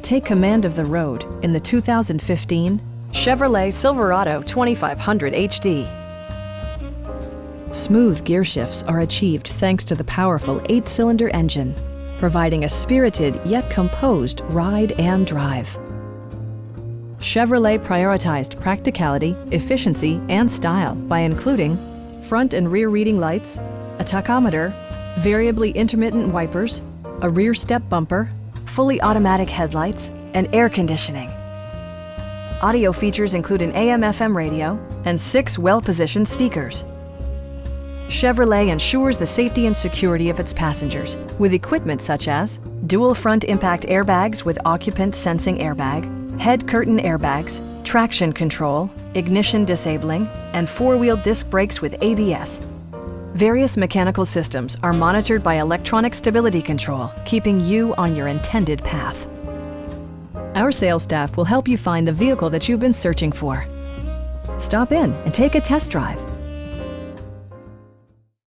Take command of the road in the 2015 Chevrolet Silverado 2500HD. Smooth gear shifts are achieved thanks to the powerful 8-cylinder engine, providing a spirited yet composed ride and drive. Chevrolet prioritized practicality, efficiency, and style by including front and rear reading lights, a tachometer, variably intermittent wipers, a rear step bumper, fully automatic headlights, and air conditioning. Audio features include an AM/FM radio and 6 well-positioned speakers. Chevrolet ensures the safety and security of its passengers with equipment such as dual front impact airbags with occupant sensing airbag, head curtain airbags, traction control, ignition disabling, and 4-wheel disc brakes with ABS. Various mechanical systems are monitored by electronic stability control, keeping you on your intended path. Our sales staff will help you find the vehicle that you've been searching for. Stop in and take a test drive.